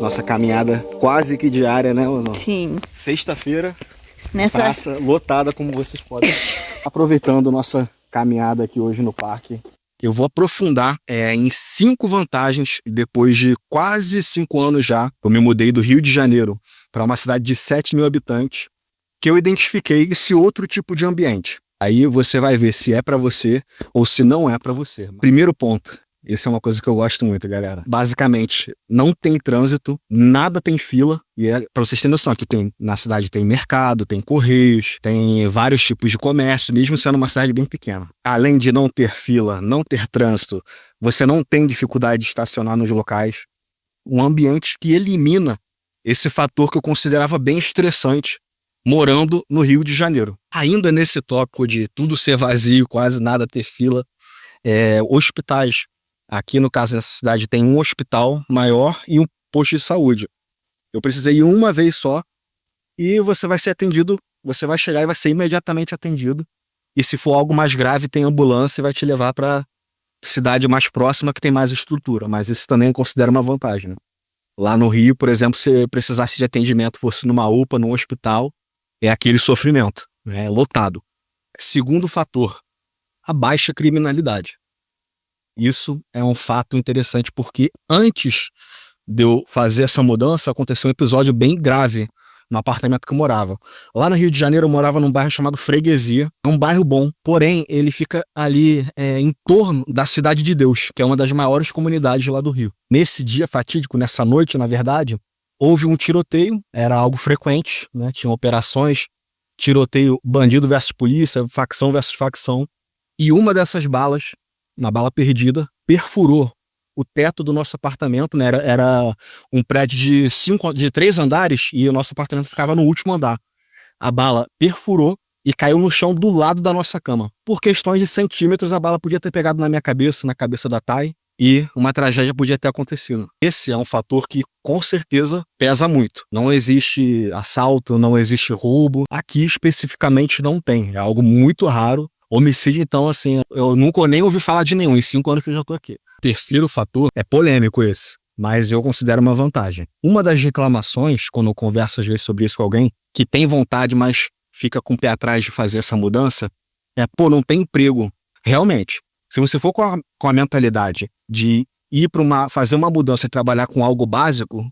Nossa caminhada quase que diária, né, Leonor? Sim. Sexta-feira, praça lotada, como vocês podem. Aproveitando nossa caminhada aqui hoje no parque, eu vou aprofundar em 5 vantagens, depois de quase 5 anos já, eu me mudei do Rio de Janeiro para uma cidade de 7 mil habitantes, que eu identifiquei esse outro tipo de ambiente. Aí você vai ver se é para você ou se não é para você. Primeiro ponto, essa é uma coisa que eu gosto muito, galera. Basicamente, não tem trânsito, nada tem fila. E para vocês terem noção, aqui na cidade tem mercado, tem correios, tem vários tipos de comércio, mesmo sendo uma cidade bem pequena. Além de não ter fila, não ter trânsito, você não tem dificuldade de estacionar nos locais. Um ambiente que elimina esse fator que eu considerava bem estressante morando no Rio de Janeiro. Ainda nesse tópico de tudo ser vazio, quase nada ter fila, hospitais. Aqui, no caso dessa cidade, tem um hospital maior e um posto de saúde. Eu precisei ir uma vez só e você vai ser atendido, você vai chegar e vai ser imediatamente atendido. E se for algo mais grave, tem ambulância e vai te levar para cidade mais próxima que tem mais estrutura. Mas isso também eu considero uma vantagem, né? Lá no Rio, por exemplo, se precisasse de atendimento, fosse numa UPA, num hospital, é aquele sofrimento, é lotado. Segundo fator, a baixa criminalidade. Isso é um fato interessante porque antes de eu fazer essa mudança, aconteceu um episódio bem grave no apartamento que eu morava. Lá no Rio de Janeiro eu morava num bairro chamado Freguesia. É um bairro bom, porém ele fica ali em torno da Cidade de Deus, que é uma das maiores comunidades lá do Rio. Nesse dia fatídico, nessa noite, na verdade, houve um tiroteio, era algo frequente, né? Tinham operações, tiroteio bandido versus polícia, facção versus facção. E uma dessas balas, uma bala perdida, perfurou o teto do nosso apartamento, né? Era um prédio de 3 andares e o nosso apartamento ficava no último andar. A bala perfurou e caiu no chão do lado da nossa cama. Por questões de centímetros, a bala podia ter pegado na minha cabeça, na cabeça da Thay, e uma tragédia podia ter acontecido. Esse é um fator que, com certeza, pesa muito. Não existe assalto, não existe roubo. Aqui, especificamente, não tem. É algo muito raro. Homicídio, então, assim, eu nunca nem ouvi falar de nenhum, em 5 anos que eu já tô aqui. Terceiro fator, é polêmico esse, mas eu considero uma vantagem. Uma das reclamações, quando eu converso às vezes sobre isso com alguém, que tem vontade, mas fica com o pé atrás de fazer essa mudança, não tem emprego. Realmente, se você for com a mentalidade de ir para fazer uma mudança e trabalhar com algo básico,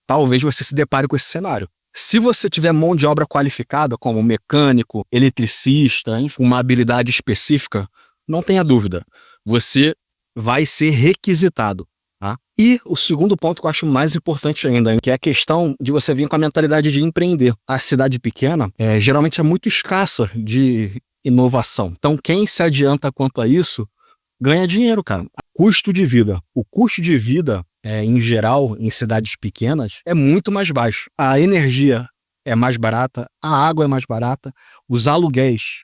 talvez você se depare com esse cenário. Se você tiver mão de obra qualificada, como mecânico, eletricista, enfim, uma habilidade específica, não tenha dúvida, você vai ser requisitado. Tá? E o segundo ponto que eu acho mais importante ainda, que é a questão de você vir com a mentalidade de empreender. A cidade pequena geralmente é muito escassa de inovação. Então, quem se adianta quanto a isso, ganha dinheiro, cara. Custo de vida. O custo de vida, em geral, em cidades pequenas, é muito mais baixo. A energia é mais barata, a água é mais barata, os aluguéis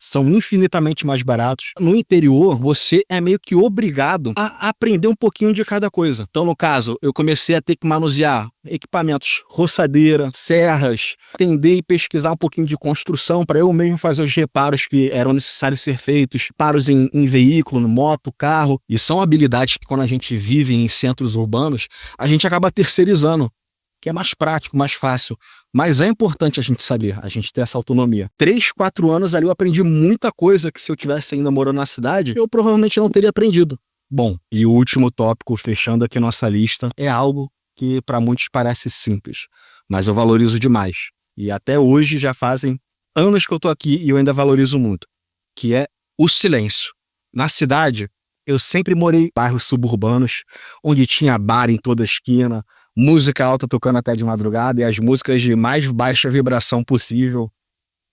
são infinitamente mais baratos. No interior, você é meio que obrigado a aprender um pouquinho de cada coisa. Então, no caso, eu comecei a ter que manusear equipamentos, roçadeira, serras, entender e pesquisar um pouquinho de construção para eu mesmo fazer os reparos que eram necessários ser feitos, reparos em veículo, moto, carro. E são habilidades que, quando a gente vive em centros urbanos, a gente acaba terceirizando, que é mais prático, mais fácil. Mas é importante a gente saber, a gente ter essa autonomia. 3, 4 anos ali eu aprendi muita coisa que, se eu tivesse ainda morando na cidade, eu provavelmente não teria aprendido. Bom, e o último tópico, fechando aqui nossa lista, é algo que para muitos parece simples, mas eu valorizo demais. E até hoje já fazem anos que eu tô aqui e eu ainda valorizo muito, que é o silêncio. Na cidade, eu sempre morei em bairros suburbanos, onde tinha bar em toda esquina, música alta tocando até de madrugada e as músicas de mais baixa vibração possível.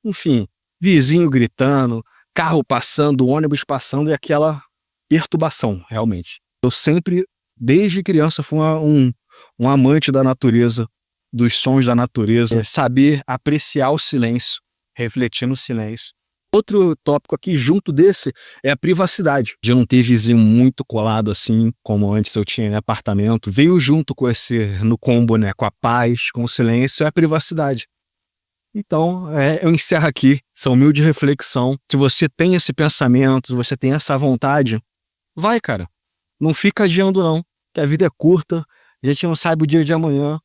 Enfim, vizinho gritando, carro passando, ônibus passando e aquela perturbação, realmente. Eu sempre, desde criança, fui um amante da natureza, dos sons da natureza, saber apreciar o silêncio, refletir no silêncio. Outro tópico aqui junto desse é a privacidade. De não ter vizinho muito colado assim, como antes eu tinha em apartamento. Veio junto com no combo, né, com a paz, com o silêncio, é a privacidade. Então, eu encerro aqui essa humilde reflexão. Se você tem esse pensamento, se você tem essa vontade, vai, cara. Não fica adiando não, que a vida é curta A gente não sabe o dia de amanhã.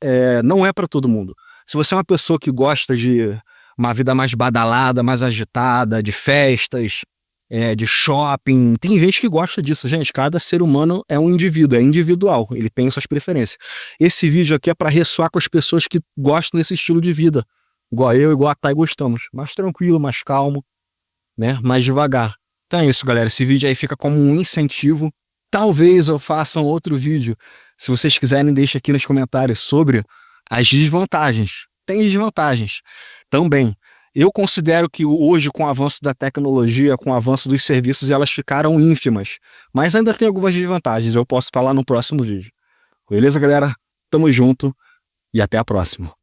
Não é para todo mundo. Se você é uma pessoa que gosta de uma vida mais badalada, mais agitada, de festas, de shopping, tem gente que gosta disso, gente. Cada ser humano é um indivíduo, é individual, ele tem suas preferências. Esse vídeo aqui é para ressoar com as pessoas que gostam desse estilo de vida, igual eu, igual a Thay gostamos. Mais tranquilo, mais calmo, né? Mais devagar. Então é isso, galera. Esse vídeo aí fica como um incentivo. Talvez eu faça um outro vídeo. Se vocês quiserem, deixa aqui nos comentários sobre as desvantagens. Tem desvantagens também. Eu considero que hoje, com o avanço da tecnologia, com o avanço dos serviços, elas ficaram ínfimas. Mas ainda tem algumas desvantagens. Eu posso falar no próximo vídeo. Beleza, galera? Tamo junto e até a próxima.